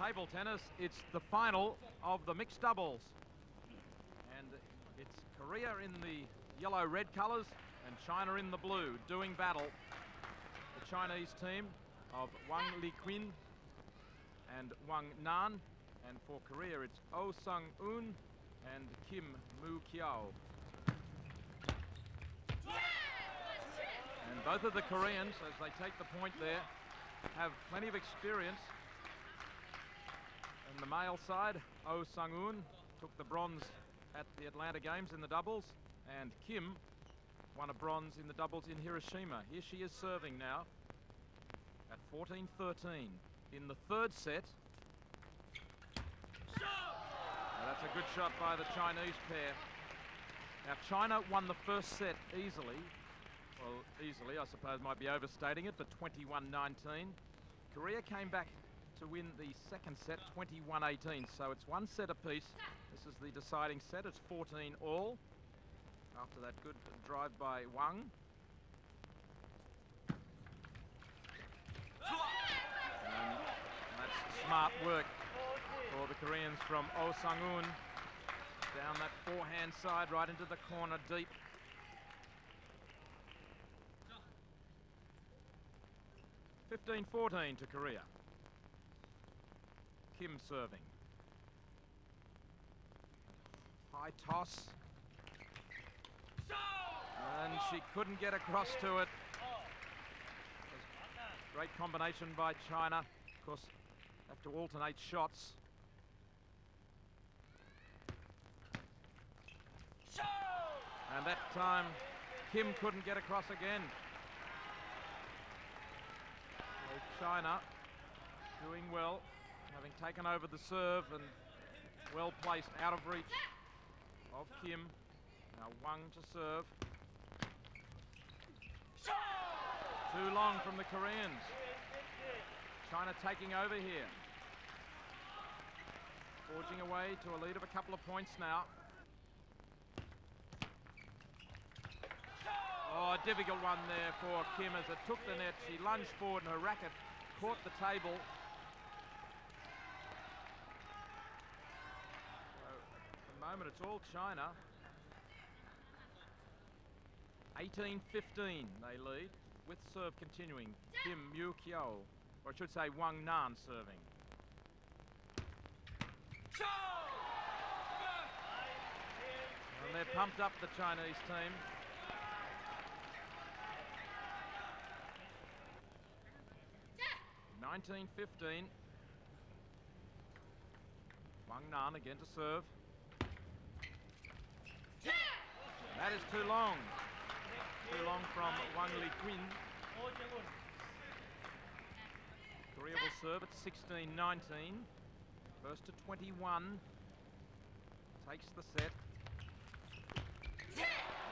table tennis, it's the final of the mixed doubles. And it's Korea in the yellow-red colours and China in the blue doing battle. The Chinese team of Wang Liqin and Wang Nan. And for Korea, it's Oh Sung-un and Kim Moo-kiao. And both of the Koreans, as they take the point there, have plenty of experience. On the male side, Oh Sung-un took the bronze at the Atlanta Games in the doubles, and Kim won a bronze in the doubles in Hiroshima. Here she is serving now at 14-13 in the third set. Now that's a good shot by the Chinese pair. Now China won the first set easily. Well, easily, I suppose might be overstating it, but 21-19. Korea came back to win the second set, 21-18. So it's one set apiece. This is the deciding set. It's 14 all. After that good drive by Wang. And that's smart work for the Koreans from Oh Sung-un. Down that forehand side, right into the corner deep. (15-14) to Korea. Kim serving. High toss. And she couldn't get across to it. Great combination by China. Of course, have to alternate shots. And that time, Kim couldn't get across again. So China doing well, having taken over the serve and well placed out of reach of Kim. Now Wang to serve. Too long from the Koreans. China taking over here. Forging away to a lead of a couple of points now. Oh, a difficult one there for Kim as it took the net. She lunged forward and her racket caught the table. So at the moment it's all China. 18-15 they lead with serve continuing. Kim Moo-kiao, or I should say Wang Nan serving. And they're pumped up, the Chinese team. (19-15). Wang Nan again to serve. That is too long. Too long from Wang Liqin. Korea will serve at 16-19. First to 21. Takes the set. And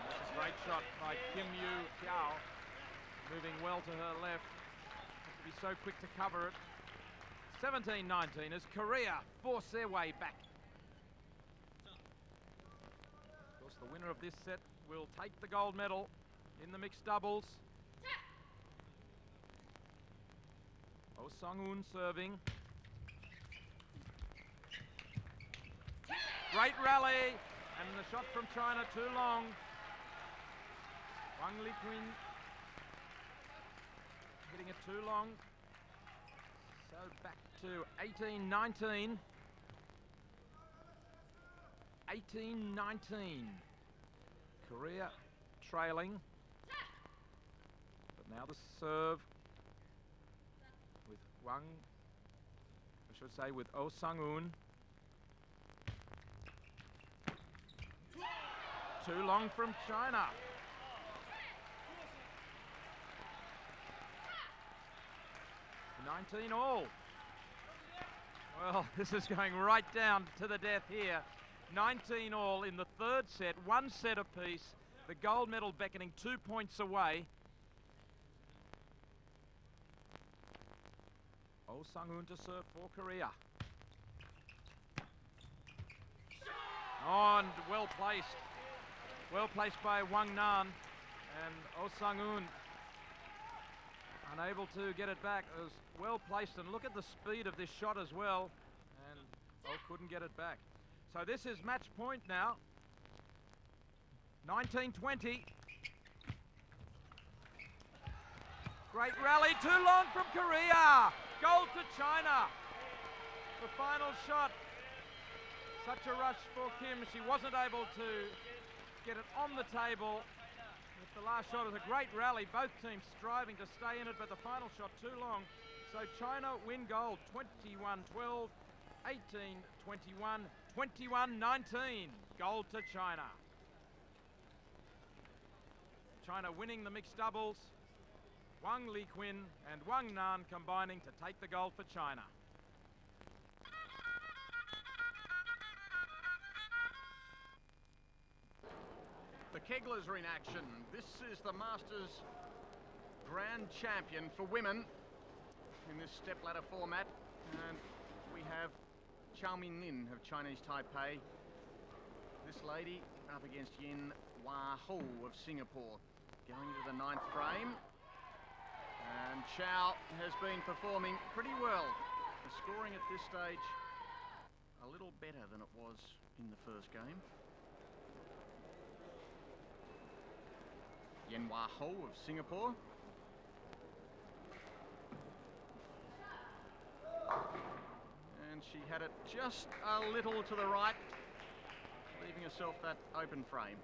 that's a great shot by Kim Moo-kiao. Moving well to her left. Has to be so quick to cover it. 17-19 as Korea force their way back. Of course, the winner of this set will take the gold medal in the mixed doubles. Oh Sung-un serving. Great rally, and the shot from China too long. Wang Liqin hitting it too long. So back to 18-19. 18-19. Korea trailing. But now the serve with Wang, I should say with Oh Sung-un. Too long from China. (19 all). Well, this is going right down to the death here. 19 all in the third set, one set apiece. The gold medal beckoning 2 points away. Oh Sung-un to serve for Korea. Oh, and well placed. Well placed by Wang Nan, and Oh Sung-un unable to get it back. It was well placed, and look at the speed of this shot as well, and couldn't get it back. So this is match point now. 19-20. Great rally, too long from Korea. Goal to China. The final shot. Such a rush for Kim. She wasn't able to get it on the table. With the last shot was a great rally. Both teams striving to stay in it, but the final shot too long. So China win gold, 21-12, 18-21, 21-19. Gold to China. China winning the mixed doubles. Wang Liquin and Wang Nan combining to take the gold for China. The Keglers are in action. This is the Masters Grand Champion for women in this stepladder format. And we have Chao Min-lin of Chinese Taipei. This lady up against Yen Hua Ho of Singapore. Going into the 9th frame. And Chao has been performing pretty well. The scoring at this stage a little better than it was in the first game. Yen Hua Ho of Singapore. And she had it just a little to the right, leaving herself that open frame.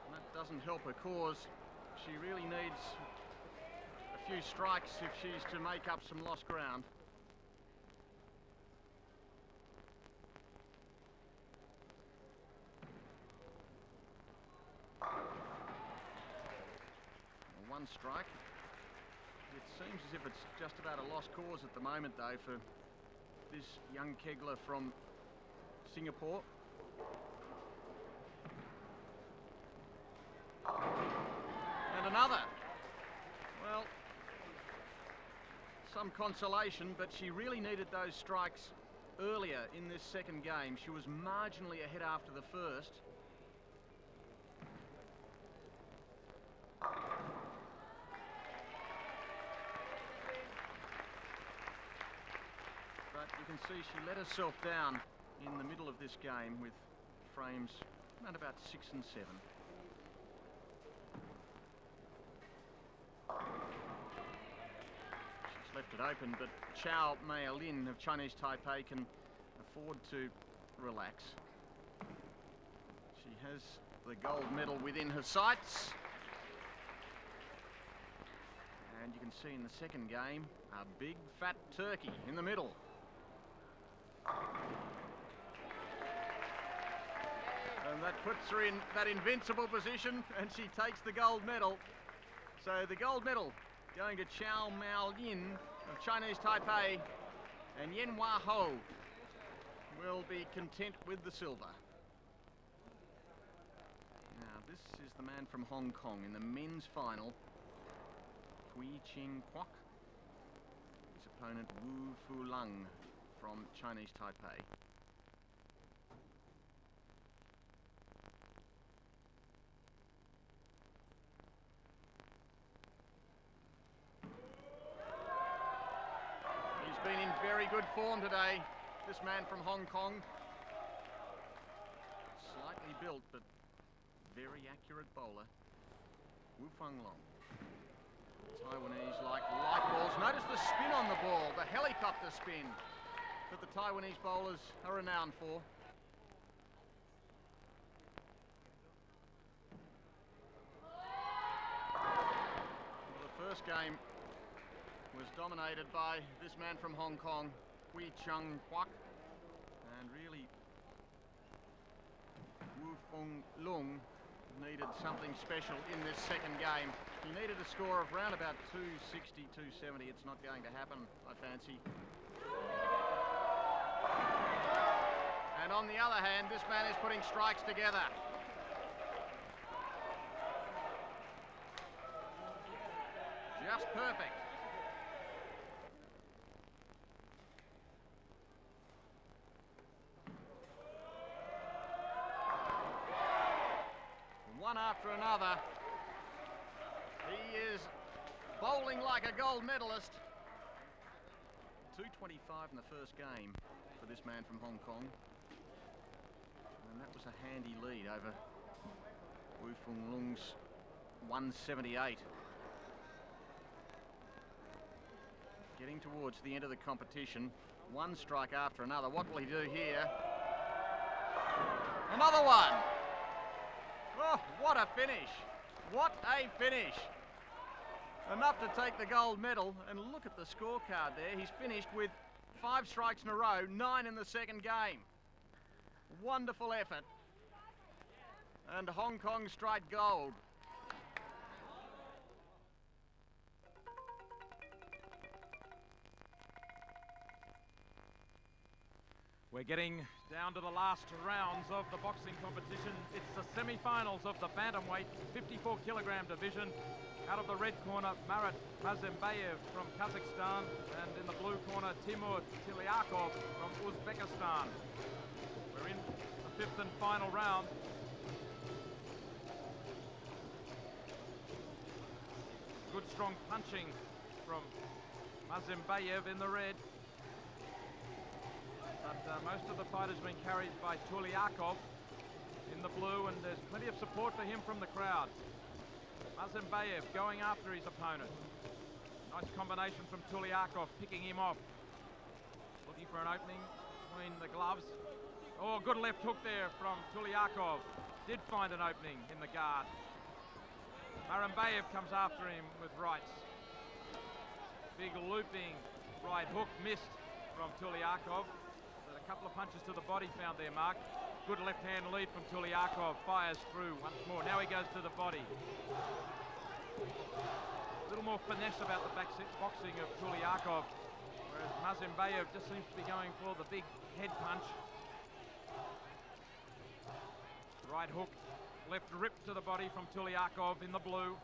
And that doesn't help her cause. She really needs a few strikes if she's to make up some lost ground. One strike. It seems as if it's just about a lost cause at the moment, though, for this young kegler from Singapore. And another. Well, some consolation, but she really needed those strikes earlier in this second game. She was marginally ahead after the first. You can see she let herself down in the middle of this game with frames around about 6 and 7. She's left it open, but Chao Mei-lin of Chinese Taipei can afford to relax. She has the gold medal within her sights. And you can see in the second game, a big fat turkey in the middle. And that puts her in that invincible position, and she takes the gold medal. So the gold medal going to Chao Mei-lin of Chinese Taipei, and Yen Hua Ho will be content with the silver. Now this is the man from Hong Kong in the men's final, Hui Ching Kwok. His opponent Wu Fu-lung from Chinese Taipei. He's been in very good form today, this man from Hong Kong. Slightly built, but very accurate bowler, Wu Feng-long. Taiwanese like light balls. Notice the spin on the ball, the helicopter spin that the Taiwanese bowlers are renowned for. Well, the first game was dominated by this man from Hong Kong, Hui Ching Kwok, and really Wu Feng-lung needed something special in this second game. He needed a score of round about 260, 270. It's not going to happen, I fancy. And on the other hand, this man is putting strikes together. Just perfect. after another. He is bowling like a gold medalist. 225 in the first game for this man from Hong Kong. And that was a handy lead over Wu Fung Lung's 178. Getting towards the end of the competition. One strike after another. What will he do here? Another one! Oh, what a finish! What a finish! Enough to take the gold medal, and look at the scorecard there. He's finished with 5 strikes in a row, 9 in the second game. Wonderful effort. And Hong Kong strike gold. We're getting down to the last rounds of the boxing competition. It's the semi-finals of the bantamweight 54 kilogram division. Out of the red corner, Marat Mazembayev from Kazakhstan, and in the blue corner, Timur Tilyakov from Uzbekistan. We're in the 5th and final round. Good strong punching from Mazembayev in the red. But most of the fight has been carried by Tulyakov in the blue, and there's plenty of support for him from the crowd. Mazembayev going after his opponent. Nice combination from Tulyakov, picking him off. Looking for an opening between the gloves. Oh, good left hook there from Tulyakov. Did find an opening in the guard. Mazembayev comes after him with rights. Big looping right hook missed from Tulyakov. A couple of punches to the body found their mark. Good left hand lead from Tulyakov. Fires through once more. Now he goes to the body. A little more finesse about the boxing of Tulyakov, whereas Mazembayev just seems to be going for the big head punch. Right hook, left rip to the body from Tulyakov in the blue.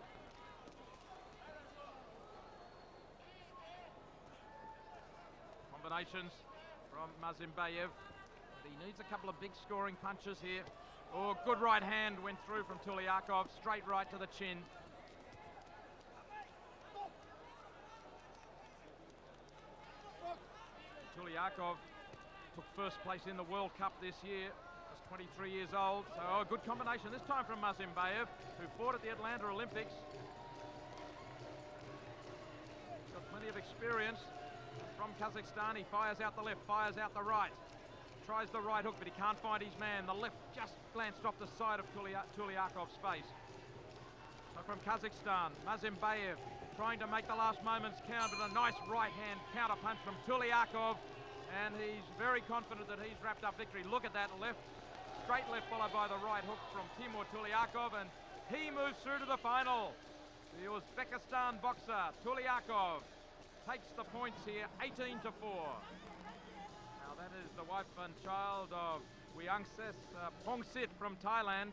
Combinations from Mazembayev. He needs a couple of big scoring punches here. Oh, good right hand went through from Tulyakov, straight right to the chin. Tulyakov took first place in the World Cup this year. He's 23 years old. So, oh, good combination this time from Mazembayev, who fought at the Atlanta Olympics. He's got plenty of experience. From Kazakhstan, he fires out the left, fires out the right. Tries the right hook, but he can't find his man. The left just glanced off the side of Tulyakov's face. So from Kazakhstan, Mazembayev trying to make the last moments count, but a nice right hand counter punch from Tulyakov, and he's very confident that he's wrapped up victory. Look at that left, straight left followed by the right hook from Timur Tulyakov, and he moves through to the final. The Uzbekistan boxer, Tulyakov, takes the points here, 18-4. Now that is the wife and child of Wiangses Pongsit from Thailand.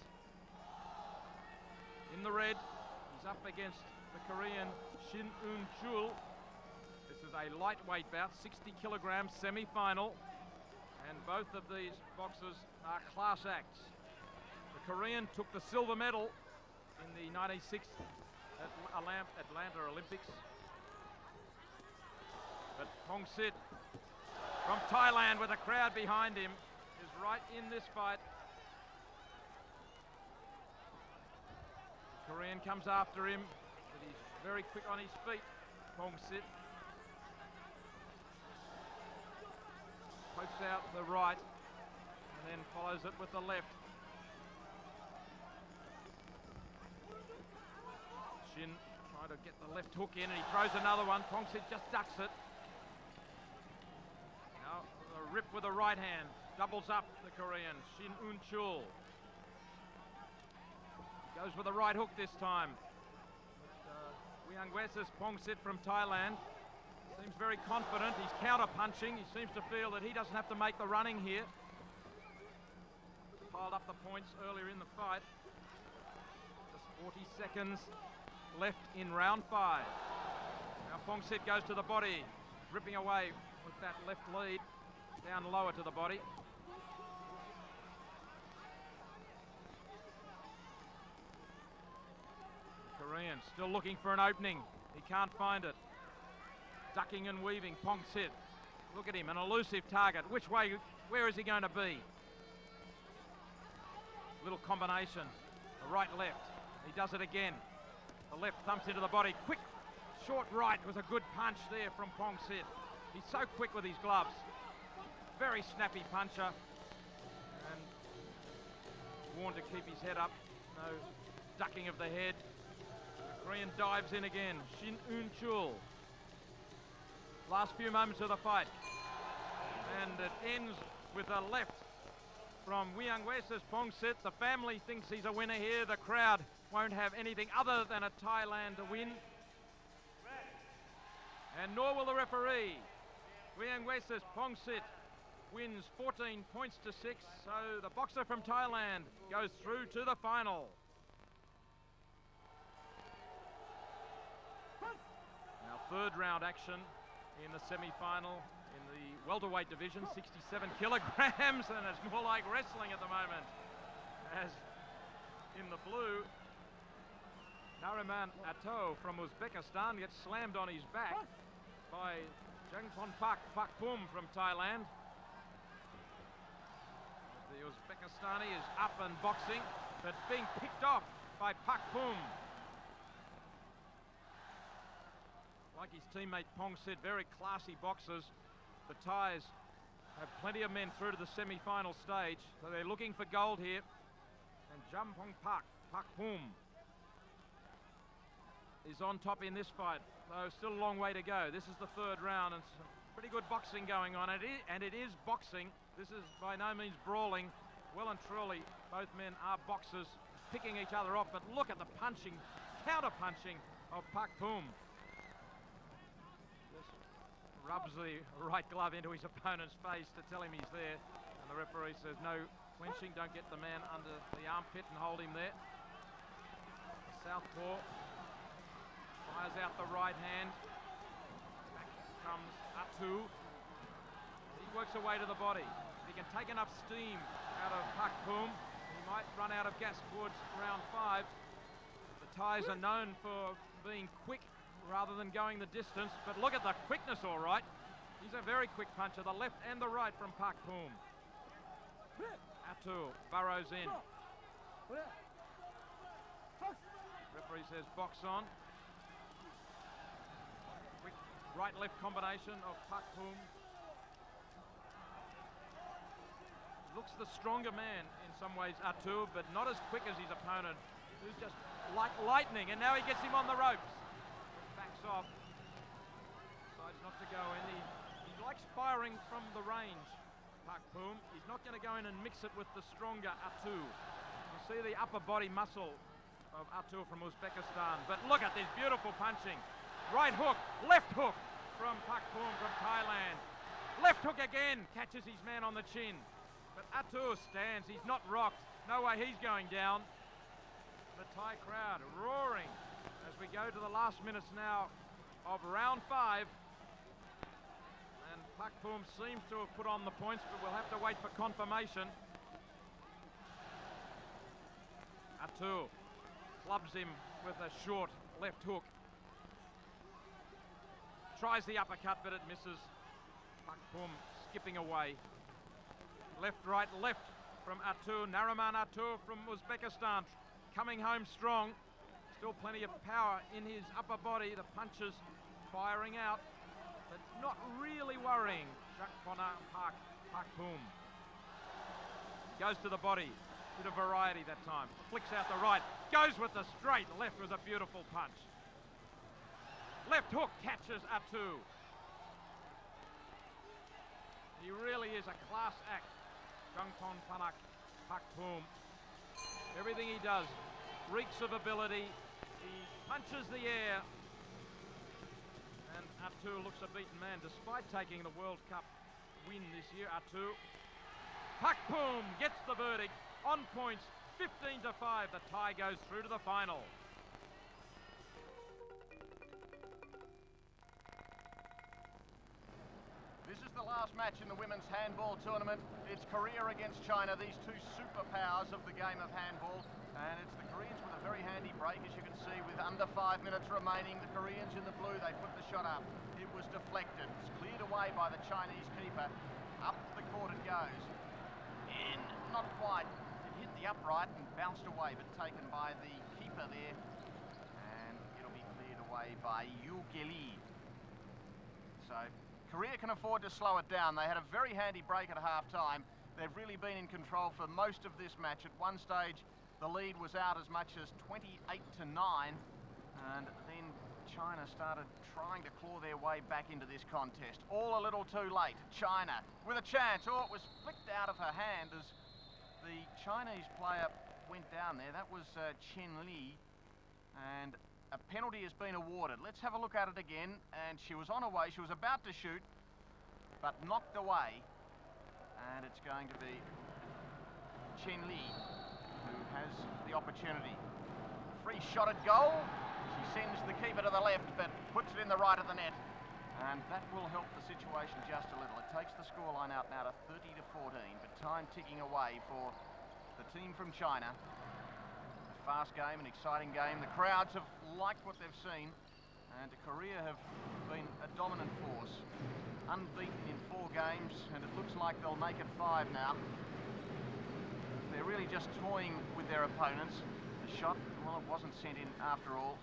In the red, he's up against the Korean Shin Eun Chul. This is a lightweight bout, 60 kilogram semi-final, and both of these boxers are class acts. The Korean took the silver medal in the 1996 Atlanta Olympics. But Pongsit from Thailand, with a crowd behind him, is right in this fight. The Korean comes after him, but he's very quick on his feet, Pongsit. Pokes out the right and then follows it with the left. Shin trying to get the left hook in, and he throws another one. Pongsit just ducks it. Now a rip with the right hand. Doubles up the Korean, Shin Eun Chul. Goes with the right hook this time. Wiangses Pongsit from Thailand seems very confident. He's counter-punching. He seems to feel that he doesn't have to make the running here. Piled up the points earlier in the fight. Just 40 seconds left in round 5. Now Pongsit goes to the body, ripping away with that left lead, down lower to the body. Korean still looking for an opening. He can't find it. Ducking and weaving, Pong Sit. Look at him, an elusive target. Which way, where is he going to be? Little combination, the right left. He does it again. The left thumps into the body. Quick, short right was a good punch there from Pong Sit. He's so quick with his gloves. Very snappy puncher. And warned to keep his head up. No ducking of the head. The Korean dives in again. Shin Un Chul. Last few moments of the fight. And it ends with a left from Wiang Wesa's Pong Sit. The family thinks he's a winner here. The crowd won't have anything other than a Thailand to win. And nor will the referee. Wiang Wesa's Pong Sit wins 14 points to 6. So the boxer from Thailand goes through to the final. Now third round action in the semi-final in the welterweight division, 67 kilograms, and it's more like wrestling at the moment. As in the blue, Nariman Atto from Uzbekistan gets slammed on his back by Jangpon Pak Pum from Thailand. The Uzbekistani is up and boxing, but being picked off by Pak Pum. Like his teammate Pong Sit, very classy boxers. The Thais have plenty of men through to the semi-final stage, so they're looking for gold here. And Jampong Pak Pum is on top in this fight, though still a long way to go. This is the third round and some pretty good boxing going on. And it is boxing. This is by no means brawling. Well and truly, both men are boxers, picking each other off. But look at the punching, counter-punching of Pak Pum. Rubs the right glove into his opponent's face to tell him he's there. And the referee says no clinching, don't get the man under the armpit and hold him there. The southpaw fires out the right hand. Back comes Attu. He works away to the body. If he can take enough steam out of Pak Pum, he might run out of gas towards round 5. The Thais are known for being quick rather than going the distance, but look at the quickness, all right. He's a very quick puncher, the left and the right from Pak Pum. Attu burrows in. Referee says box on. Quick right-left combination of Pak Pum. Looks the stronger man in some ways, Attu, but not as quick as his opponent, who's just like lightning, and now he gets him on the ropes. Off, decides not to go in. He likes firing from the range, Pak Pum. He's not going to go in and mix it with the stronger Attu. You see the upper body muscle of Attu from Uzbekistan. But look at this beautiful punching. Right hook, left hook from Pak Pum from Thailand. Left hook again, catches his man on the chin. But Attu stands, he's not rocked. No way he's going down. The Thai crowd roaring as we go to the last minutes now of round 5. And Pak Pum seems to have put on the points, but we'll have to wait for confirmation. Attu clubs him with a short left hook. Tries the uppercut, but it misses. Pak Pum skipping away. Left, right, left from Attu. Nariman Attu from Uzbekistan coming home strong. Still plenty of power in his upper body. The punches firing out, but not really worrying. Jakpona Pak Pum goes to the body. Bit of variety that time. Flicks out the right. Goes with the straight. Left was a beautiful punch. Left hook catches Attu. He really is a class act. Jangpon Pak Pum. Everything he does reeks of ability. He punches the air. And Attu looks a beaten man despite taking the World Cup win this year. Attu. Pak Pum gets the verdict on points, 15-5. The Thai goes through to the final. This is the last match in the women's handball tournament. It's Korea against China, these two superpowers of the game of handball. And it's the Koreans with a very handy break, as you can see, with under 5 minutes remaining. The Koreans in the blue, they put the shot up. It was deflected. It's cleared away by the Chinese keeper. Up the court it goes. In, not quite. It hit the upright and bounced away, but taken by the keeper there. And it'll be cleared away by Lee. So Korea can afford to slow it down. They had a very handy break at half-time. They've really been in control for most of this match. At one stage, the lead was out as much as 28-9, and then China started trying to claw their way back into this contest. All a little too late. China with a chance. Oh, it was flicked out of her hand as the Chinese player went down there. That was Chen Li, and a penalty has been awarded. Let's have a look at it again. And she was on her way. She was about to shoot, but knocked away. And it's going to be Chen Li who has the opportunity. Free shot at goal. She sends the keeper to the left, but puts it in the right of the net. And that will help the situation just a little. It takes the scoreline out now to 30-14, but time ticking away for the team from China. A fast game, an exciting game. The crowds have liked what they've seen, and Korea have been a dominant force. Unbeaten in 4 games, and it looks like they'll make it 5 now. They're really just toying with their opponents. The shot, well, it wasn't sent in after all.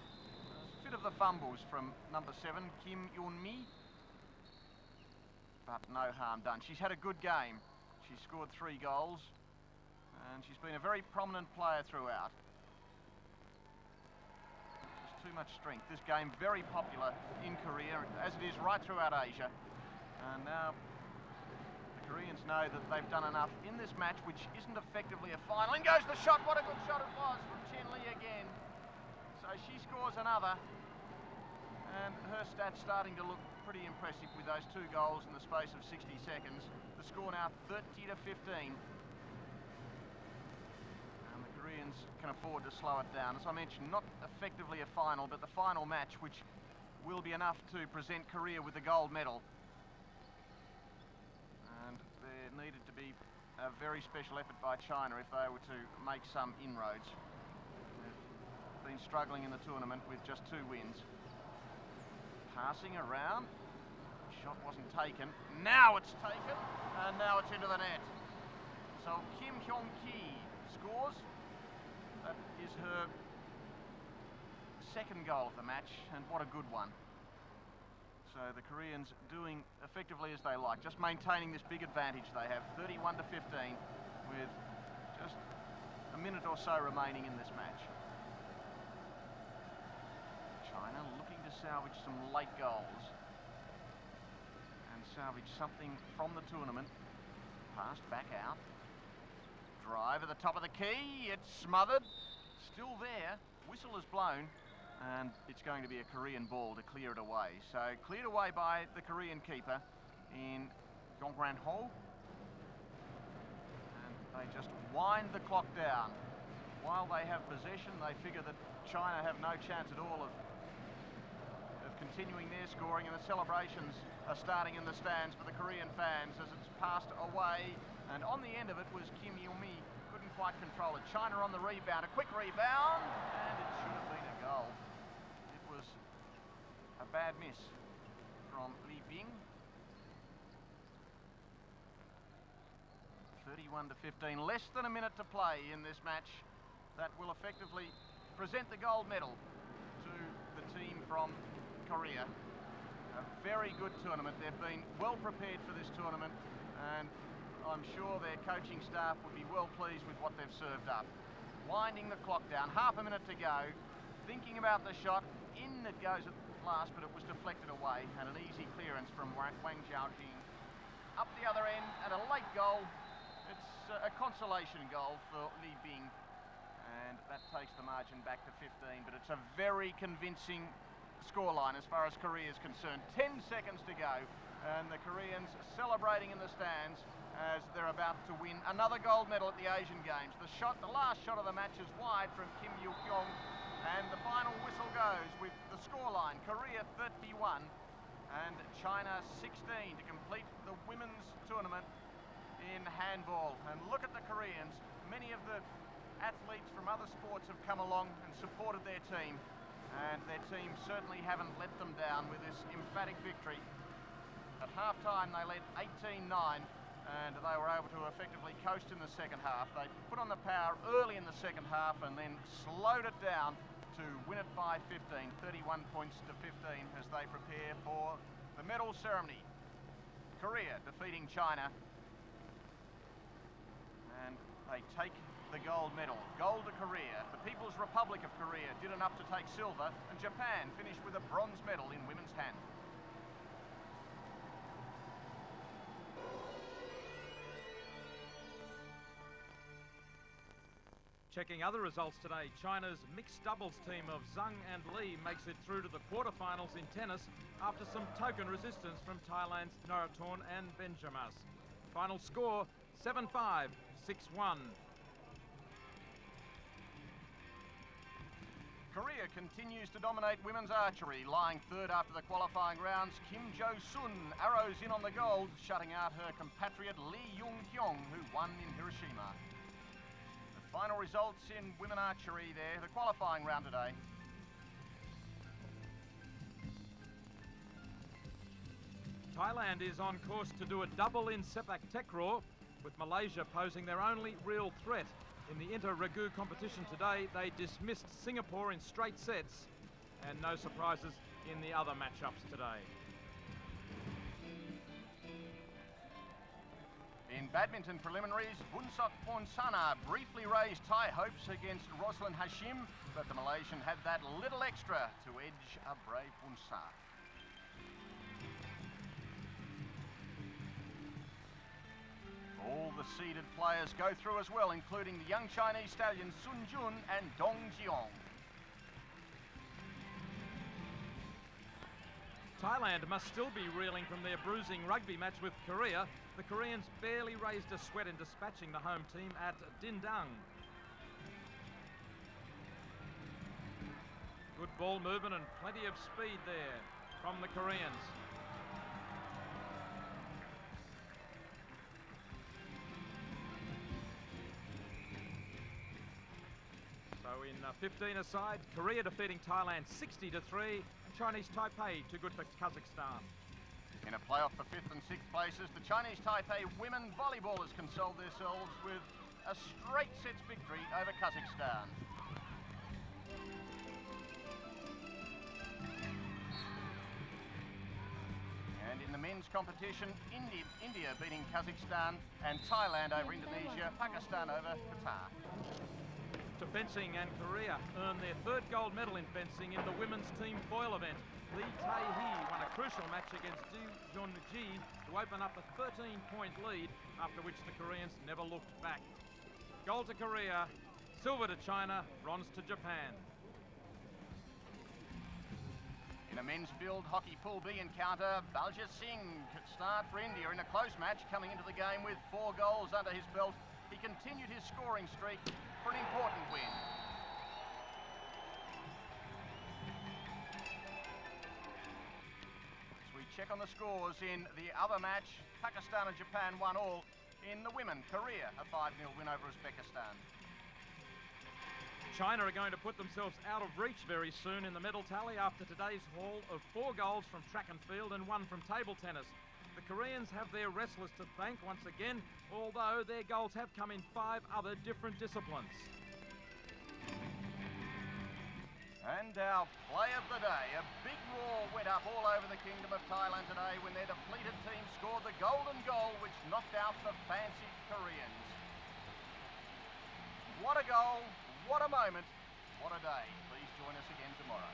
A bit of the fumbles from number 7, Kim Yun-mi, but no harm done. She's had a good game. She's scored 3 goals, and she's been a very prominent player throughout. Just too much strength. This game very popular in Korea, as it is right throughout Asia. And now the Koreans know that they've done enough in this match, which isn't effectively a final. In goes the shot. What a good shot it was from Chen Li again. So she scores another. And her stats starting to look pretty impressive with those 2 goals in the space of 60 seconds. The score now 30-15. And the Koreans can afford to slow it down. As I mentioned, not effectively a final, but the final match, which will be enough to present Korea with the gold medal. There needed to be a very special effort by China if they were to make some inroads. They've been struggling in the tournament with just 2 wins. Passing around. Shot wasn't taken. Now it's taken, and now it's into the net. So Kim Hyung-ki scores. That is her 2nd goal of the match, and what a good one. So the Koreans doing effectively as they like, just maintaining this big advantage they have, 31-15, with just a minute or so remaining in this match. China looking to salvage some late goals and salvage something from the tournament. Passed back out. Drive at the top of the key. It's smothered. Still there. Whistle is blown. And it's going to be a Korean ball to clear it away. So cleared away by the Korean keeper in Gongran Ho. And they just wind the clock down. While they have possession, they figure that China have no chance at all of continuing their scoring, and the celebrations are starting in the stands for the Korean fans as it's passed away. And on the end of it was Kim Yun-mi. Couldn't quite control it. China on the rebound. A quick rebound, and it should have been a goal. Was a bad miss from Li Bing. 31-15, less than a minute to play in this match. That will effectively present the gold medal to the team from Korea. A very good tournament. They've been well prepared for this tournament, and I'm sure their coaching staff would be well pleased with what they've served up. Winding the clock down, half a minute to go, thinking about the shot. In it goes at last, but it was deflected away, and an easy clearance from Wang Xiaojing. Up the other end, and a late goal. It's a consolation goal for Li Bing, and that takes the margin back to 15, but it's a very convincing scoreline as far as Korea is concerned. 10 seconds to go, and the Koreans celebrating in the stands as they're about to win another gold medal at the Asian Games. The last shot of the match is wide from Kim Yu-kyung. And the final whistle goes with the scoreline, Korea 31 and China 16 to complete the women's tournament in handball. And look at the Koreans. Many of the athletes from other sports have come along and supported their team, and their team certainly haven't let them down with this emphatic victory. At half-time, they led 18-9, and they were able to effectively coast in the second half. They put on the power early in the second half and then slowed it down to win it by 15, 31 points to 15 as they prepare for the medal ceremony. Korea defeating China, and they take the gold medal. Gold to Korea. The People's Republic of Korea did enough to take silver, and Japan finished with a bronze medal in women's hand. Checking other results today, China's mixed doubles team of Zhang and Li makes it through to the quarterfinals in tennis after some token resistance from Thailand's Noratorn and Benjamas. Final score 7-5, 6-1. Korea continues to dominate women's archery, lying third after the qualifying rounds. Kim Jo-sun arrows in on the gold, shutting out her compatriot Lee Jung-kyung, who won in Hiroshima. Final results in women archery there, the qualifying round today. Thailand is on course to do a double in sepak takraw, with Malaysia posing their only real threat. In the inter-Ragu competition today, they dismissed Singapore in straight sets, and no surprises in the other matchups today. In badminton preliminaries, Bunsok Ponsana briefly raised Thai hopes against Rosalind Hashim, but the Malaysian had that little extra to edge a brave Bunsa. All the seeded players go through as well, including the young Chinese stallions Sun Jun and Dong Jiong. Thailand must still be reeling from their bruising rugby match with Korea. The Koreans barely raised a sweat in dispatching the home team at Dindang. Good ball movement and plenty of speed there from the Koreans. So in 15-a-side, Korea defeating Thailand 60-3. Chinese Taipei too good for Kazakhstan. In a playoff for 5th and 6th places, the Chinese Taipei women volleyballers consoled themselves with a straight sets victory over Kazakhstan. And in the men's competition, India beating Kazakhstan, and Thailand over Indonesia, Pakistan over Qatar. To fencing, and Korea earned their third gold medal in fencing in the women's team foil event. Lee Tae-hee won a crucial match against Du Hyun-ji to open up a 13-point lead, after which the Koreans never looked back. Gold to Korea, silver to China, bronze to Japan. In a men's field hockey Pool B encounter, Balja Singh could start for India in a close match, coming into the game with 4 goals under his belt. He continued his scoring streak for an important win. As we check on the scores in the other match, Pakistan and Japan won all. In the women, Korea a 5-0 win over Uzbekistan. China are going to put themselves out of reach very soon in the medal tally after today's haul of 4 goals from track and field and 1 from table tennis. The Koreans have their wrestlers to thank once again, although their goals have come in 5 other different disciplines. And our play of the day, a big roar went up all over the Kingdom of Thailand today when their depleted team scored the golden goal which knocked out the fancied Koreans. What a goal, what a moment, what a day. Please join us again tomorrow.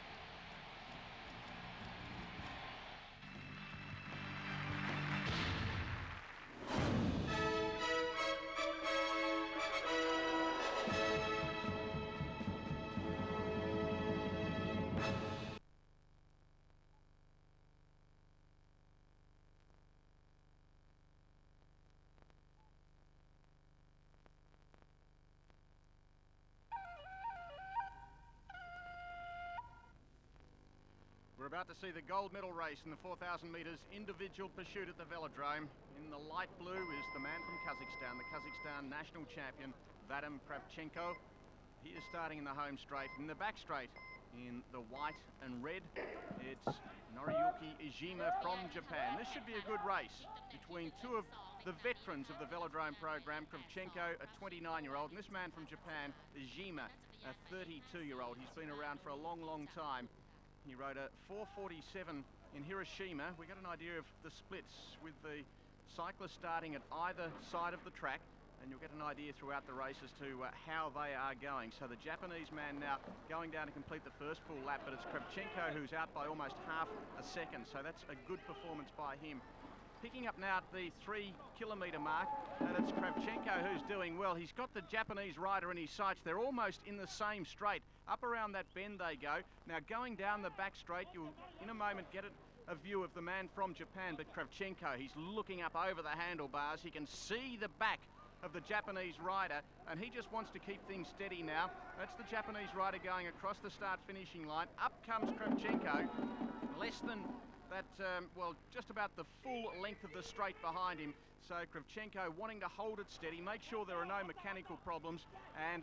We're about to see the gold medal race in the 4,000 metres individual pursuit at the velodrome. In the light blue is the man from Kazakhstan, the Kazakhstan national champion, Vadim Kravchenko. He is starting in the home straight. In the back straight, in the white and red, it's Noriyuki Ijima from Japan. This should be a good race between two of the veterans of the velodrome program, Kravchenko, a 29-year-old, and this man from Japan, Ijima, a 32-year-old. He's been around for a long, long time. He rode a 4:47 in Hiroshima. We got an idea of the splits with the cyclists starting at either side of the track, and you'll get an idea throughout the race as to how they are going. So the Japanese man now going down to complete the first full lap, but it's Kravchenko who's out by almost half a second, so that's a good performance by him. Picking up now at the 3-kilometre mark, and it's Kravchenko who's doing well. He's got the Japanese rider in his sights. They're almost in the same straight. Up around that bend they go. Now going down the back straight, you'll in a moment get a view of the man from Japan, but Kravchenko, he's looking up over the handlebars. He can see the back of the Japanese rider, and he just wants to keep things steady now. That's the Japanese rider going across the start-finishing line. Up comes Kravchenko, less than that, well, just about the full length of the straight behind him. So Kravchenko wanting to hold it steady, make sure there are no mechanical problems, and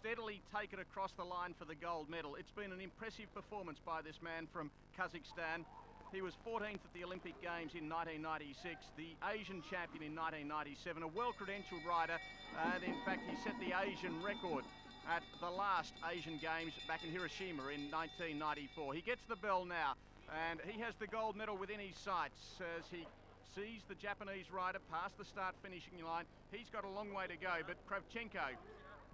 steadily take it across the line for the gold medal. It's been an impressive performance by this man from Kazakhstan. He was 14th at the Olympic Games in 1996, the Asian champion in 1997, a well-credentialed rider, and in fact he set the Asian record at the last Asian Games back in Hiroshima in 1994. He gets the bell now, and he has the gold medal within his sights as he sees the Japanese rider past the start-finishing line. He's got a long way to go, but Kravchenko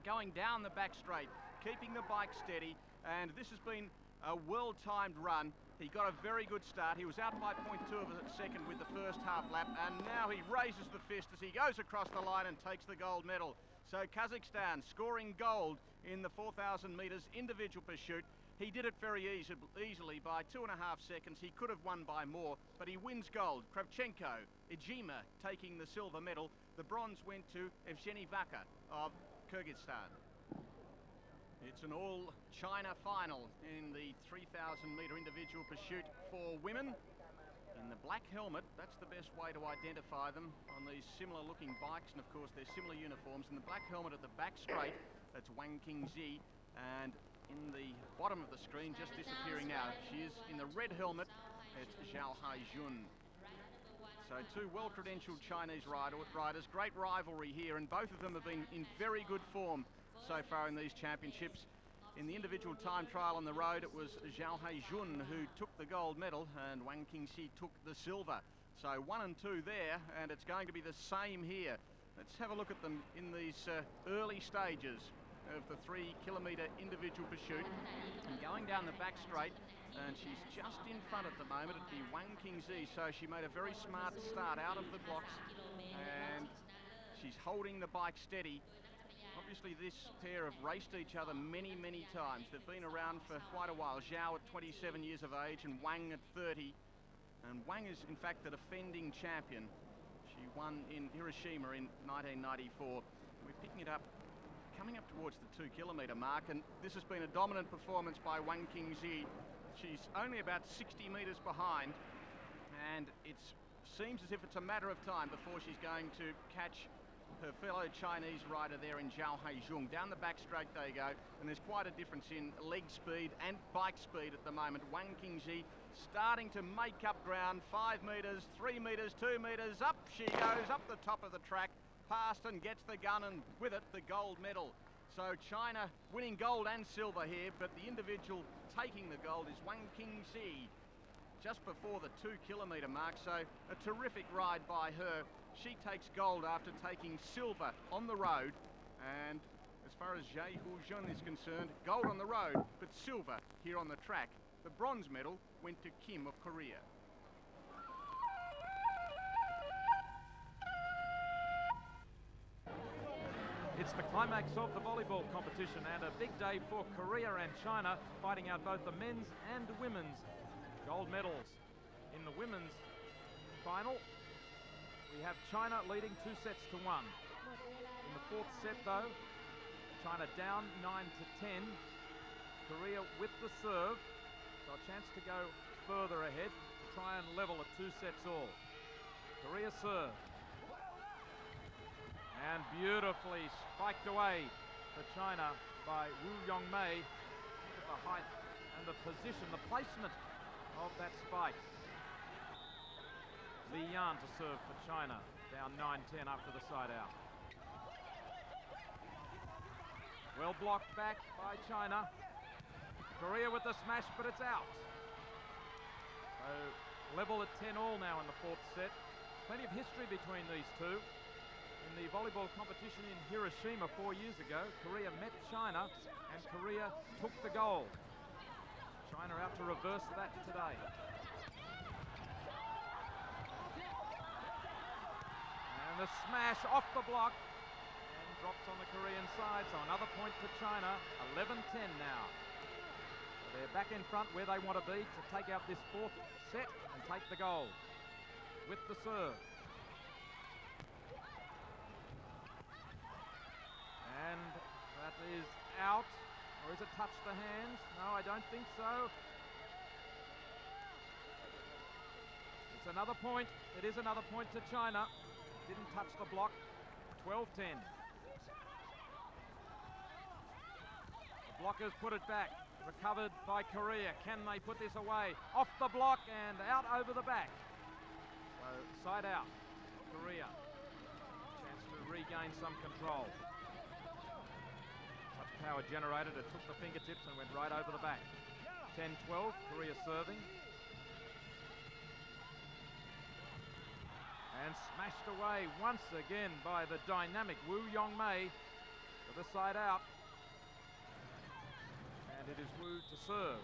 going down the back straight, keeping the bike steady, and this has been a well-timed run. He got a very good start. He was out by 0.2 of a second with the first half lap, and now he raises the fist as he goes across the line and takes the gold medal. So Kazakhstan scoring gold in the 4,000 metres individual pursuit. He did it very easily by 2.5 seconds. He could have won by more, but he wins gold. Kravchenko, Ijima taking the silver medal. The bronze went to Evgeny Vaka of Kyrgyzstan. It's an all-China final in the 3,000-metre individual pursuit for women. In the black helmet, that's the best way to identify them on these similar-looking bikes, and of course their similar uniforms. In the black helmet at the back straight, that's Wang Qingzi, and in the bottom of the screen, just disappearing now, she is in the red helmet, it's Zhao Haijun. So two well-credentialed Chinese riders, great rivalry here, and both of them have been in very good form so far in these championships. In the individual time trial on the road, it was Zhao Haijun who took the gold medal and Wang Qingxi took the silver. So 1 and 2 there, and it's going to be the same here. Let's have a look at them in these early stages of the 3-kilometre individual pursuit. And going down the back straight, and she's just in front at the moment. It'd be Wang Qingxi, so she made a very smart start out of the blocks, and she's holding the bike steady. Obviously this pair have raced each other many, many times. They've been around for quite a while. Zhao at 27 years of age and Wang at 30. And Wang is in fact the defending champion. She won in Hiroshima in 1994. We're picking it up, coming up towards the 2-kilometre mark, and this has been a dominant performance by Wang Qingxi. She's only about 60 metres behind, and it seems as if it's a matter of time before she's going to catch her fellow Chinese rider there in Zhao Haijun. Down the back straight they go, and there's quite a difference in leg speed and bike speed at the moment. Wang Qingxi starting to make up ground. 5 metres, 3 metres, 2 metres, up she goes, up the top of the track, past and gets the gun, and with it the gold medal. So China winning gold and silver here, but the individual taking the gold is Wang Qingxi just before the 2-kilometre mark. So a terrific ride by her. She takes gold after taking silver on the road, and as far as Zhai Hujun is concerned, gold on the road, but silver here on the track. The bronze medal went to Kim of Korea. It's the climax of the volleyball competition, and a big day for Korea and China, fighting out both the men's and women's gold medals. In the women's final, we have China leading 2 sets to 1. In the 4th set though, China down 9-10. Korea with the serve, so a chance to go further ahead to try and level at 2 sets all. Korea serve. And beautifully spiked away for China by Woo Young-mei. Look at the height and the position, the placement of that spike. Li Yan to serve for China, down 9-10 after the side out. Well blocked back by China. Korea with the smash, but it's out. So level at 10-all now in the fourth set. Plenty of history between these two. In the volleyball competition in Hiroshima 4 years ago, Korea met China and Korea took the gold. China out to reverse that today. And the smash off the block and drops on the Korean side, so another point for China, 11-10 now. So they're back in front where they want to be to take out this fourth set and take the gold with the serve. And that is out, or is it touched the hands? No, I don't think so. It's another point. It is another point to China. Didn't touch the block. 12-10. The blockers put it back. Recovered by Korea. Can they put this away? Off the block and out over the back. So side out. Korea. Chance to regain some control. Much power generated. It took the fingertips and went right over the back. 10-12. Korea serving. And smashed away once again by the dynamic Woo Young-mei for the side out. And it is Woo to serve.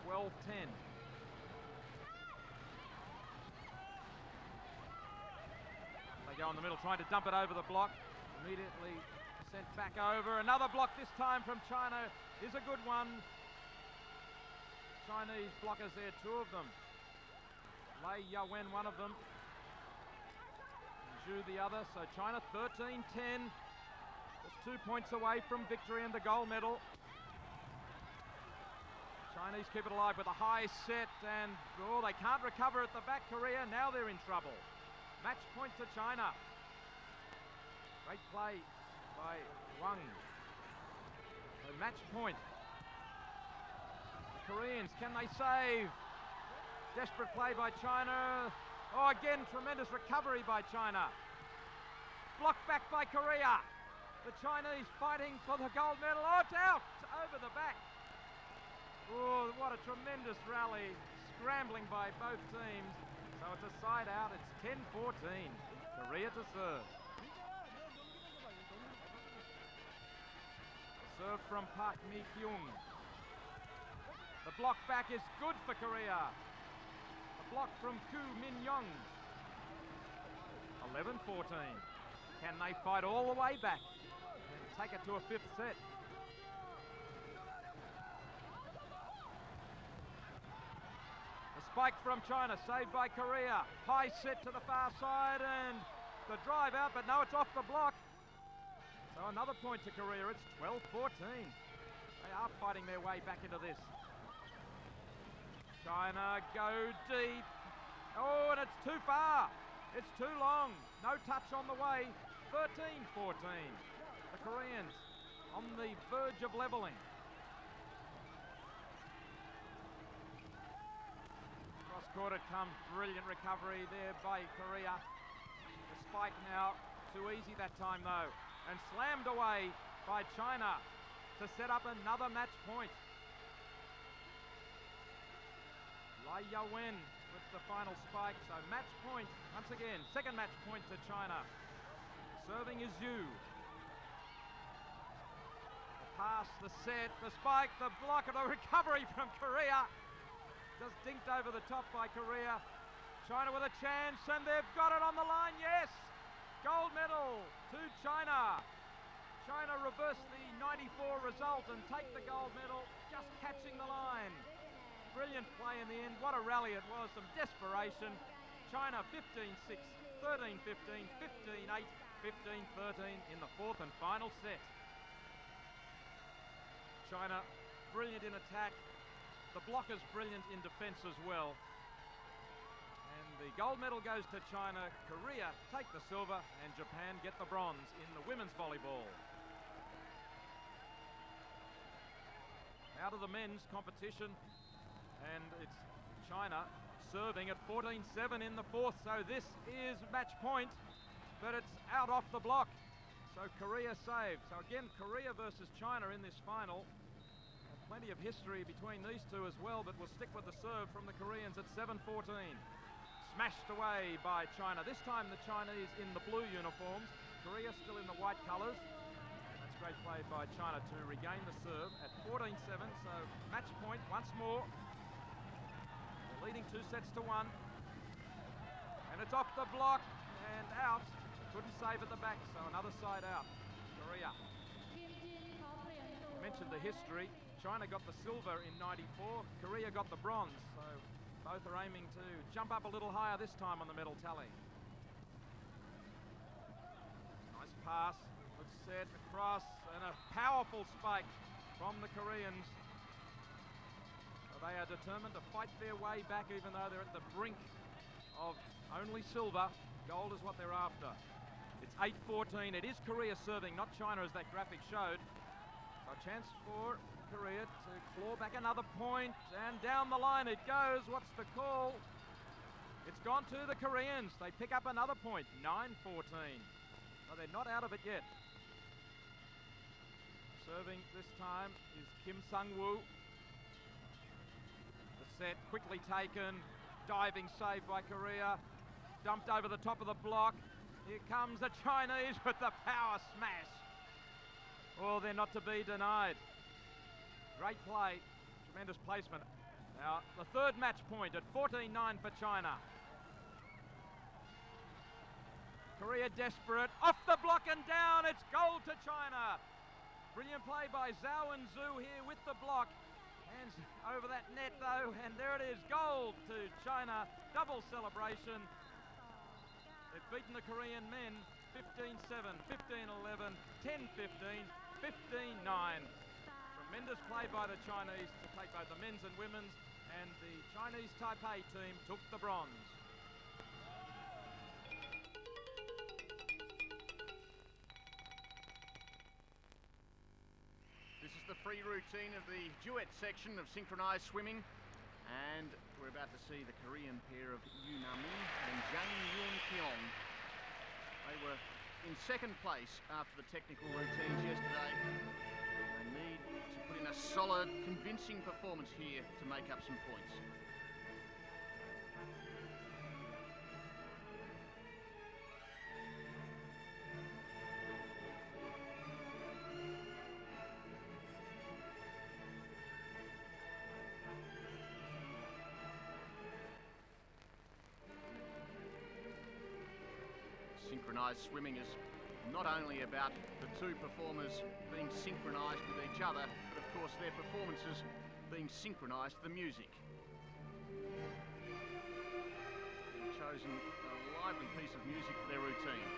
12-10. They go in the middle trying to dump it over the block. Immediately sent back over. Another block this time from China is a good one. Chinese blockers there, two of them. Lei Yawen, one of them. Zhu the other, so China 13-10, just 2 points away from victory and the gold medal. Chinese keep it alive with a high set and, oh, they can't recover at the back, Korea, now they're in trouble. Match point to China. Great play by Wang. So match point. The Koreans, can they save? Desperate play by China. Oh, again, tremendous recovery by China. Blocked back by Korea. The Chinese fighting for the gold medal. Oh, it's out over the back. Oh, what a tremendous rally. Scrambling by both teams. So it's a side out. It's 10-14. Korea to serve. Serve from Park Mi-kyung. The block back is good for Korea. Block from Koo Min-young. 11-14. Can they fight all the way back and take it to a fifth set? The spike from China, saved by Korea. High set to the far side and the drive out, but no, it's off the block. So another point to Korea. It's 12-14. They are fighting their way back into this. China go deep. Oh, and it's too far. It's too long. No touch on the way. 13-14. The Koreans on the verge of levelling. Cross court it comes. Brilliant recovery there by Korea. The spike now. Too easy that time though. And slammed away by China to set up another match point. Lei Yawen with the final spike, so match point once again, second match point to China. Serving is Zhu. The pass, the set, the spike, the block, and the recovery from Korea. Just dinked over the top by Korea. China with a chance, and they've got it on the line, yes! Gold medal to China. China reverse the 94 result and take the gold medal, just catching the line. Brilliant play in the end. What a rally it was. Some desperation. China 15-6, 13-15, 15-8, 15-13 in the fourth and final set. China brilliant in attack. The blockers brilliant in defence as well. And the gold medal goes to China. Korea take the silver and Japan get the bronze in the women's volleyball. out of the men's competition, and it's China serving at 14-7 in the fourth, so this is match point, but it's out off the block, so Korea saved. So again, Korea versus China in this final. Plenty of history between these two as well, but we'll stick with the serve from the Koreans at 7-14. Smashed away by China. This time the Chinese in the blue uniforms, Korea still in the white colours. That's great play by China to regain the serve at 14-7, so match point once more. They're leading 2-1. And it's off the block and out. Couldn't save at the back, so another side out. Korea. I mentioned the history. China got the silver in 94, Korea got the bronze, so both are aiming to jump up a little higher this time on the medal tally. Nice pass, good set across, and a powerful spike from the Koreans. So they are determined to fight their way back even though they're at the brink of only silver. Gold is what they're after. It's 8-14, it is Korea serving, not China as that graphic showed. So a chance for Korea to claw back another point, and down the line it goes. What's the call? It's gone to the Koreans. They pick up another point, 9-14. So they're not out of it yet. Serving this time is Kim Sung-woo. The set quickly taken, diving save by Korea, dumped over the top of the block. Here comes the Chinese with the power smash. Oh, they're not to be denied. Great play, tremendous placement. Now, the third match point at 14-9 for China. Korea desperate, off the block and down, it's gold to China. Brilliant play by Zhao and Zhu here with the block. Hands over that net though, and there it is, gold to China. Double celebration. They've beaten the Korean men 15-7, 15-11, 10-15, 15-9. Tremendous play by the Chinese to take both the men's and women's, and the Chinese Taipei team took the bronze. This is the free routine of the duet section of synchronised swimming, and we're about to see the Korean pair of Yu Na-mi and Jang Yoon-kyung. They were in second place after the technical routines yesterday. They need to put in a solid, convincing performance here to make up some points. Synchronised swimming is not only about the two performers being synchronised with each other, but of course their performances being synchronised to the music. They've chosen a lively piece of music for their routine.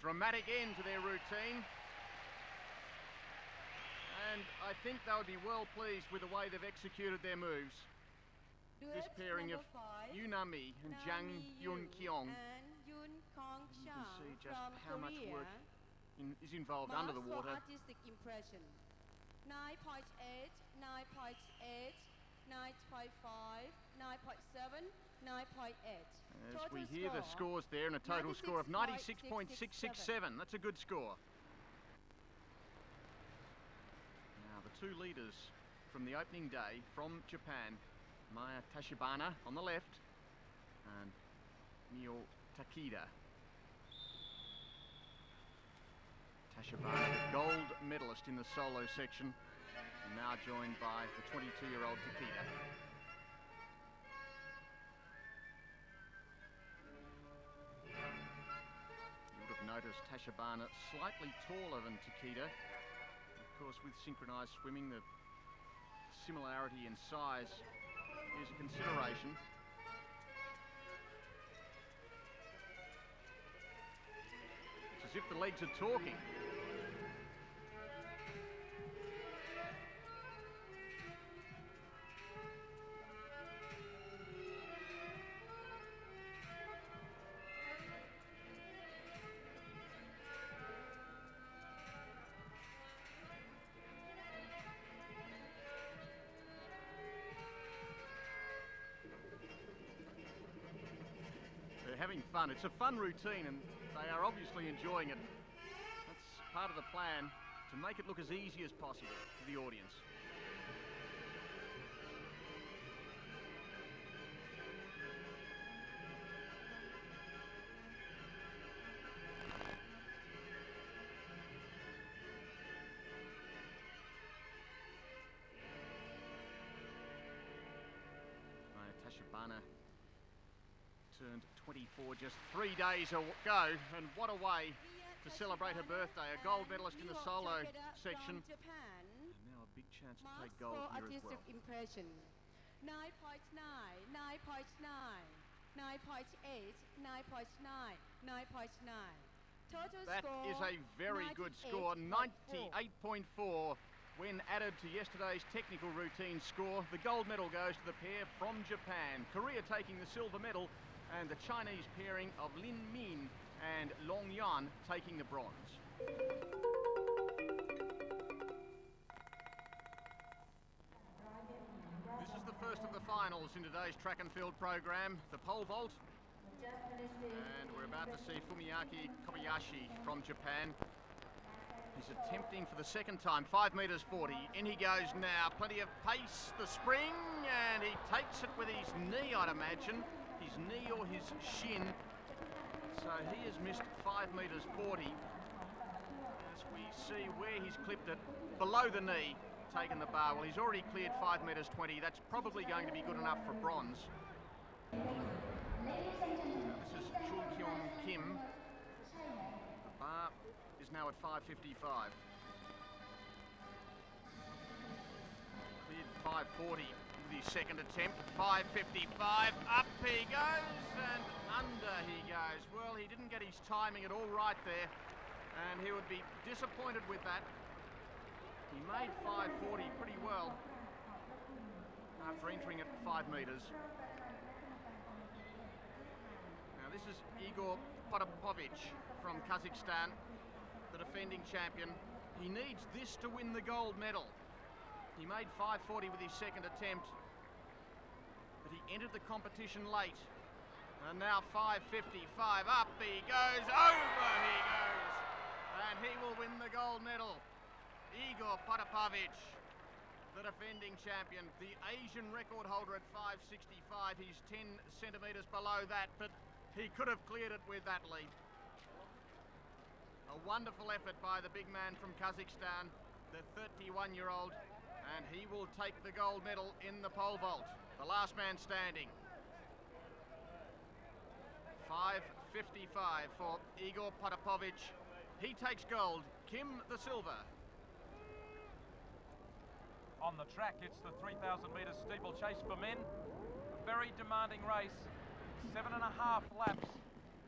Dramatic end to their routine, and I think they would be well pleased with the way they've executed their moves. This pairing of Yu Na-mi and Jang Yoon-kyung. You can see just how much work is involved under the water. Artistic impression. 9.8, 9.8, 9.5, 9.7, 9.8. As we hear the scores there, and a total score of 96.667. That's a good score. Now the two leaders from the opening day from Japan, Maya Tashibana on the left and Mio Takeda. Tashibana, the gold medalist in the solo section, and now joined by the 22-year-old Takeda. Notice Tashibana slightly taller than Takeda. Of course, with synchronised swimming, the similarity in size is a consideration. as if the legs are talking. They're having fun. It's a fun routine and they are obviously enjoying it. That's part of the plan, to make it look as easy as possible to the audience. Tashabana turned 24 just 3 days ago, and what a way to celebrate her birthday. A gold medalist in the solo section, and now a big chance to take gold here as well. Impression. 9.9, 9.9, 9.8, 9.9, 9.9. Total that score is a very good score, 98.4. When added to yesterday's technical routine score, the gold medal goes to the pair from Japan. Korea taking the silver medal, and the Chinese pairing of Lin Min and Long Yan taking the bronze. This is the first of the finals in today's track and field program, the pole vault. And we're about to see Fumiaki Kobayashi from Japan. He's attempting for the second time, 5 metres 40. In he goes now, plenty of pace, the spring, and he takes it with his knee, I'd imagine. His knee or his shin. So he has missed 5 metres 40. As we see where he's clipped it, below the knee, taken the bar. Well, he's already cleared 5 metres 20. That's probably going to be good enough for bronze. This is Chul Kyung Kim. The bar is now at 5.55. Cleared 5.40 with his second attempt. 5.55. Up he goes and under he goes. Well, he didn't get his timing at all right there, and he would be disappointed with that. He made 5.40 pretty well after entering at 5 metres. Now this is Igor Potapovich from Kazakhstan, the defending champion. He needs this to win the gold medal. He made 5.40 with his second attempt, but he entered the competition late. And now 5.55, up he goes, over he goes, and he will win the gold medal. Igor Potapovich, the defending champion, the Asian record holder at 5.65. He's 10 centimetres below that, but he could have cleared it with that leap. A wonderful effort by the big man from Kazakhstan, the 31-year-old, and he will take the gold medal in the pole vault. The last man standing. 5.55 for Igor Potapovich. He takes gold, Kim the silver. On the track, it's the 3,000 metre steeplechase for men. A very demanding race, 7.5 laps,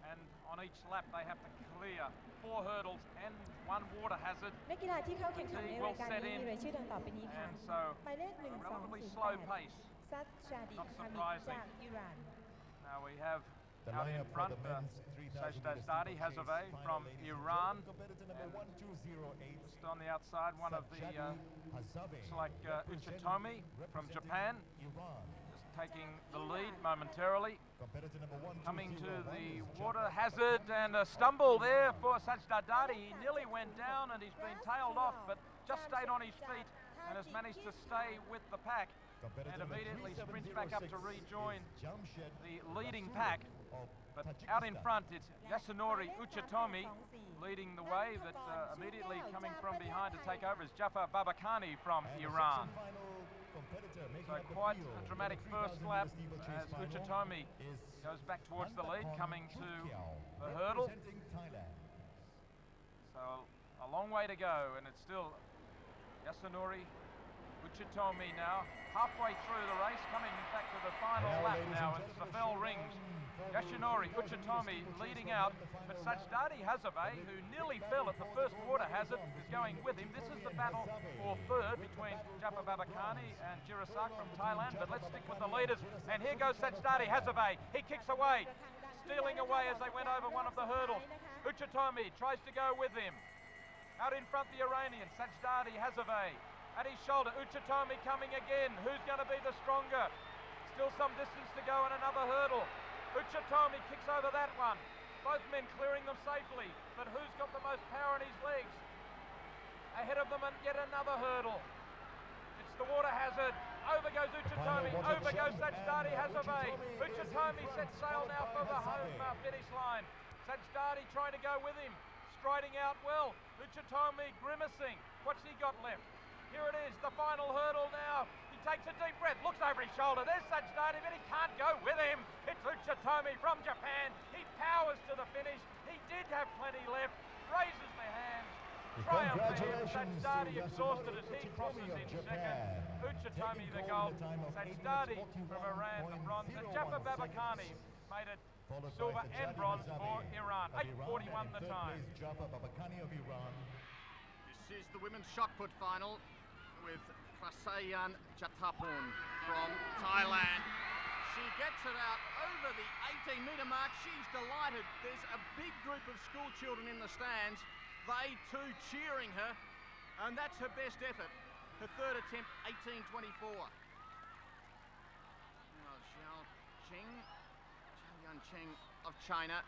and on each lap they have to clear 4 hurdles and 1 water hazard. นักกีฬาที่เข้าแข่งขันในรายการนี้มีรายชื่อดังต่อไปนี้ค่ะ And so หมายเลข a relatively slow pace. ซัดชาดิ Not ฮามิด surprising. จากอิหร่าน Now we have The out in lineup for front the men's 3,000 Sajdazdadi meter Hazaveh steeplechase from final Iran. field. Competitor number 1208. Just on the outside, one of the Hazaveh, looks like representing Uchitomi from Japan, Iran. just taking the lead momentarily. Competitor number 1201 Coming to the is water Japan. hazard, and a stumble there for Sajdazdadi. He nearly went down and he's been tailed off, but just stayed on his feet and has managed to stay with the pack, and immediately sprints back up to rejoin the leading pack. But out in front, it's Yasunori Uchitomi leading the way, but immediately coming from behind to take over is Jafar Babakani from Iran. So quite a dramatic first lap as Uchitomi goes back towards the lead, coming to the hurdle. So a long way to go, and it's still Yasunori Uchitomi now, halfway through the race, coming back to the final lap now as the bell rings Yoshinori Uchitomi leading out, but Sajdadi Hazave, who nearly fell at the first water hazard, is going with him. This is the battle for third between Japa Babakani and Jirasak from Thailand, but let's stick with the leaders. And here goes Sajdadi Hazave. He kicks away, stealing away as they went over one of the hurdles. Uchitomi tries to go with him. Out in front, the Iranian, Sajdadi Hazave. At his shoulder, Uchitomi coming again. Who's going to be the stronger? Still some distance to go and another hurdle. Uchitomi kicks over that one. Both men clearing them safely, but who's got the most power in his legs? Ahead of them and yet another hurdle. It's the water hazard. Over goes Uchitomi, over goes Sajdadi Hazave. Uchitomi sets sail now for the home finish line. Sajdadi trying to go with him, striding out well. Uchitomi grimacing. What's he got left? Here it is, the final hurdle now. He takes a deep breath, looks over his shoulder. There's Sajdadi, but he can't go with him. It's Uchitomi from Japan. He powers to the finish. He did have plenty left. Raises the hands. Triumph. Sajdadi exhausted as he crosses in second. Uchitomi the gold. Sajdadi from Iran the bronze. And Japa Babakani made it silver and bronze for Iran. 8:41 the time. This is the women's shot put final with Krasayan Jatapun from Thailand. She gets it out over the 18-metre mark. She's delighted. There's a big group of school children in the stands. They too cheering her, and that's her best effort. Her third attempt, 18:24. Now Xiao Cheng of China,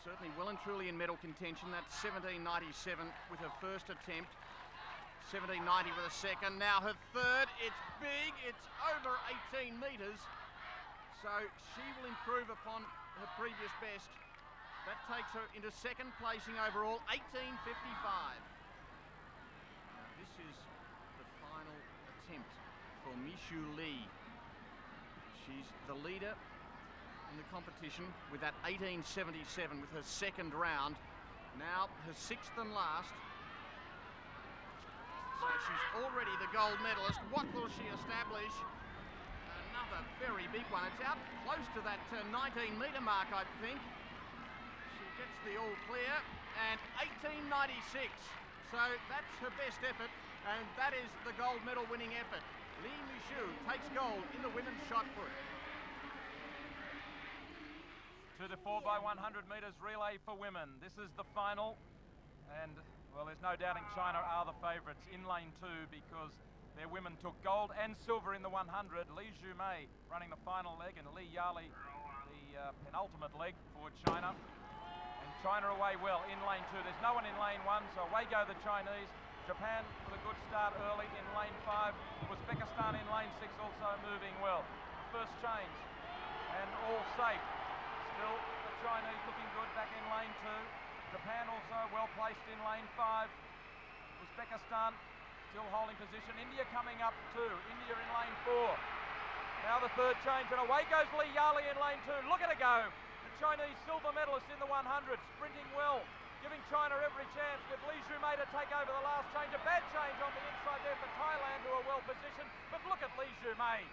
certainly well and truly in medal contention. That's 17.97 with her first attempt. 17.90 with a second. Now her third, it's big, it's over 18 metres. So she will improve upon her previous best. That takes her into second placing overall, 18.55. Now this is the final attempt for Mishu Lee. She's the leader in the competition with that 18.77 with her second round. Now her sixth and last. So she's already the gold medalist. What will she establish? Another very big one. It's out close to that 19-metre mark, I think. She gets the all clear, and 18.96. So that's her best effort, and that is the gold medal winning effort. Li Mishu takes gold in the women's shot put. To the 4x100 metres relay for women. This is the final, and well, there's no doubting China are the favourites in lane 2 because their women took gold and silver in the 100. Li Jumei running the final leg and Li Yali the penultimate leg for China. And China away well in lane 2. There's no one in lane 1, so away go the Chinese. Japan with a good start early in lane 5. Uzbekistan in lane 6 also moving well. First change and all safe. Still the Chinese looking good back in lane 2. Japan also well placed in lane 5. Uzbekistan still holding position. India coming up too. India in lane 4. Now the third change and away goes Li Yali in lane 2. Look at her go. The Chinese silver medalist in the 100, sprinting well, giving China every chance with Li Jumei to take over the last change. A bad change on the inside there for Thailand, who are well positioned. But look at Li Jumei.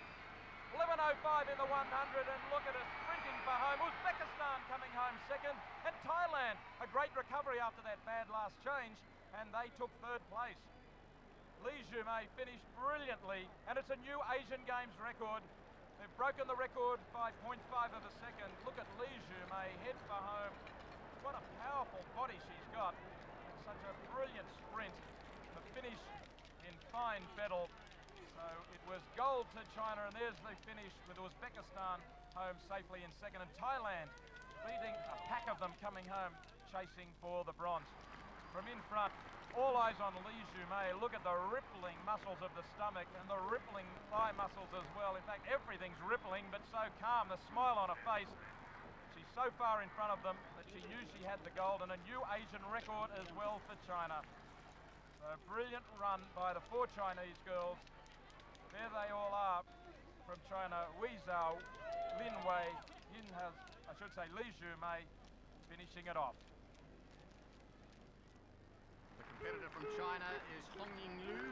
11.05 in the 100, and look at her sprinting for home. Uzbekistan coming home second, and Thailand, a great recovery after that bad last change, and they took third place. Li Jumei finished brilliantly, and it's a new Asian Games record. They've broken the record by 0.5 of a second. Look at Li Jumei, head for home. What a powerful body she's got. It's such a brilliant sprint. The finish in fine fettle. So it was gold to China, and there's the finish with Uzbekistan home safely in second, and Thailand beating a pack of them coming home, chasing for the bronze. From in front, all eyes on Li Jumei. Look at the rippling muscles of the stomach and the rippling thigh muscles as well. In fact, everything's rippling, but so calm, the smile on her face. She's so far in front of them that she knew she had the gold, and a new Asian record as well for China. So a brilliant run by the 4 Chinese girls. There they all are from China. Wei Zhao, Lin Wei, Li Jumei finishing it off. The competitor from China is Hongying Liu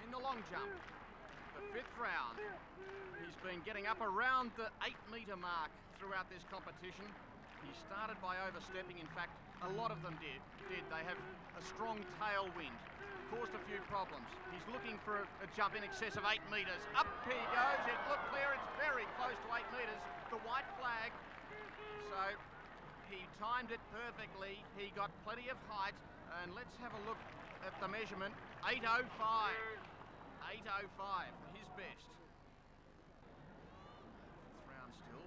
in the long jump. The 5th round. He's been getting up around the 8-metre mark throughout this competition. He started by overstepping. In fact, a lot of them did. They have a strong tailwind. Caused a few problems. He's looking for a jump in excess of 8 metres. Up he goes. It looked clear. It's very close to 8 metres. The white flag. So he timed it perfectly. He got plenty of height. And let's have a look at the measurement. 8.05. 8.05, his best. 5th round still.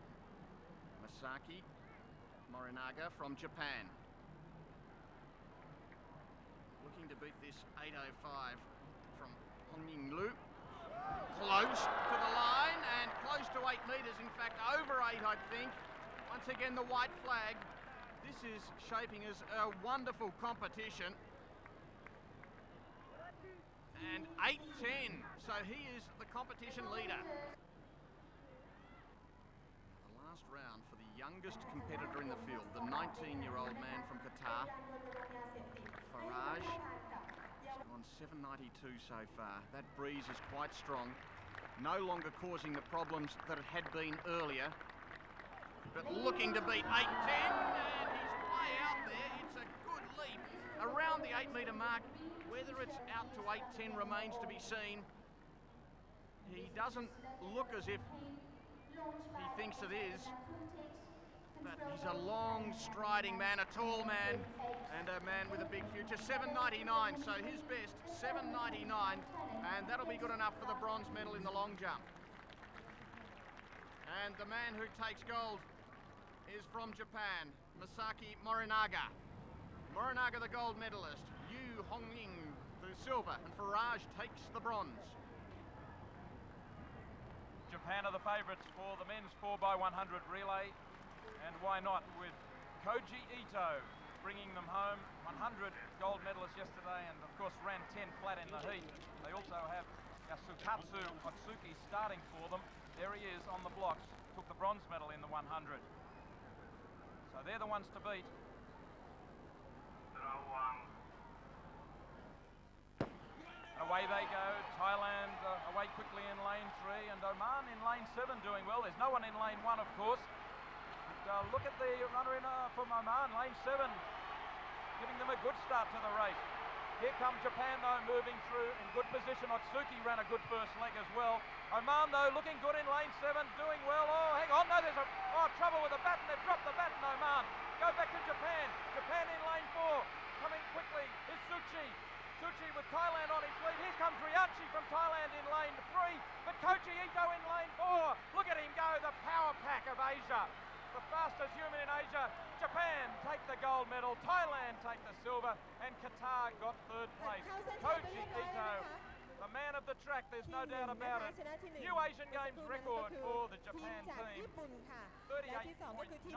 Masaki Morinaga from Japan. Looking to beat this 8.05 from Hongming Lu. Close to the line and close to 8 metres. In fact, over 8, I think. Once again, the white flag. This is shaping as a wonderful competition. And 8.10, so he is the competition leader. The last round for the youngest competitor in the field, the 19-year-old man from Qatar, Faraj. He's gone 7.92 so far. That breeze is quite strong, no longer causing the problems that it had been earlier, but looking to beat 8.10, and he's way out there. It's a good leap around the 8-metre mark. Whether it's out to 8.10 remains to be seen. He doesn't look as if he thinks it is, but he's a long striding man, a tall man, and a man with a big future. 7.99, so his best, 7.99, and that'll be good enough for the bronze medal in the long jump. And the man who takes gold is from Japan, Masaki Morinaga. Morinaga, the gold medalist. Yu Hongying, the silver, and Faraj takes the bronze. Japan are the favourites for the men's 4x100 relay, and why not with Koji Ito bringing them home. 100 gold medalists yesterday, and of course ran 10 flat in the heat. They also have Yasukatsu Otsuki starting for them. There he is on the blocks, took the bronze medal in the 100. So they're the ones to beat. Away they go. Thailand away quickly in lane 3, and Oman in lane 7 doing well. There's no one in lane 1, of course. But, look at the runner in from Oman, lane 7, giving them a good start to the race. Here comes Japan, though, moving through in good position. Otsuki ran a good first leg as well. Oman, though, looking good in lane 7, doing well. Oh, hang on, no, there's trouble with the baton. They've dropped the baton, Oman. Go back to Japan. Japan in lane 4, coming quickly is Suchi. Suchi with Thailand on his lead. Here comes Riachi from Thailand in lane 3, but Koji Ito in lane 4. Look at him go, the power pack of Asia. The fastest human in Asia. Japan take the gold medal, Thailand take the silver, and Qatar got 3rd place. Koji Ito, the man of the track, there's no doubt about it. New Asian Games record for the Japan team. 38.91.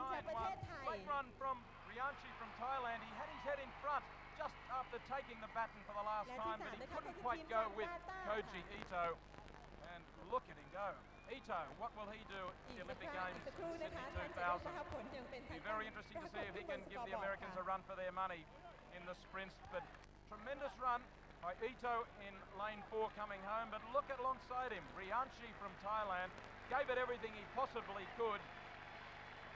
Late run from Riachi from Thailand. He had his head in front just after taking the baton for the last time, but he couldn't quite go with Koji Ito. And look at him go. Ito, what will he do at the Olympic Games in Sydney 2000? It'll be very interesting to see if he can give the Americans a run for their money in the sprints. But tremendous run by Ito in lane 4 coming home. But look at alongside him, Rianchi from Thailand. Gave it everything he possibly could.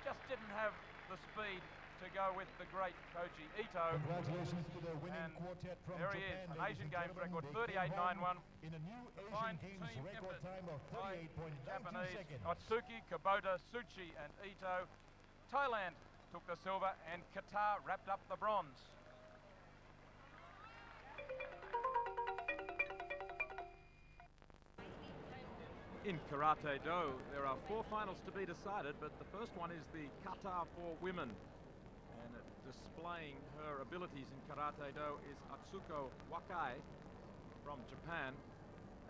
Just didn't have the speed to go with the great Koji Ito. Congratulations to the winning And quartet from there he Japan. is, an ladies Asian and Games gentlemen. record, They came home 38.91. in a new Fine Asian Games team record effort time of by 38.92 Japanese seconds. Otsuki, Kubota, Suchi and Ito. Thailand took the silver and Qatar wrapped up the bronze. In Karate Do, there are 4 finals to be decided, but the first one is the Qatar for women. And displaying her abilities in Karate Do is Atsuko Wakai from Japan.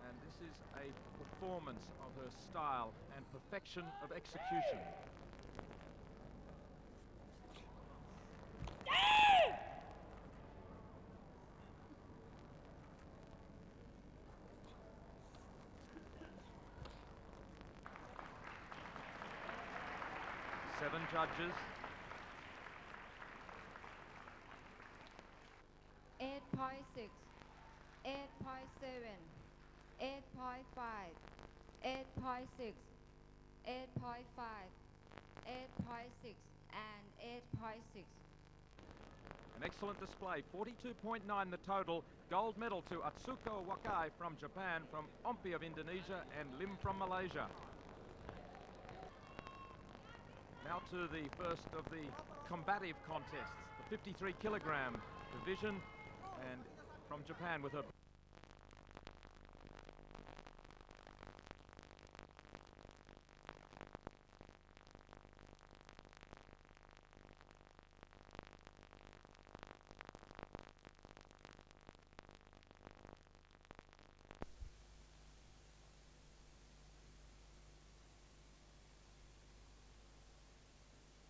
And this is a performance of her style and perfection of execution. Seven judges. 8.6, 8.7, 8.5, 8.6, 8.5, 8.6 and 8.6. An excellent display, 42.9 the total. Gold medal to Atsuko Wakai from Japan, from Ompi of Indonesia, and Lim from Malaysia. Now to the first of the combative contests, the 53 kilogram division, and from Japan with her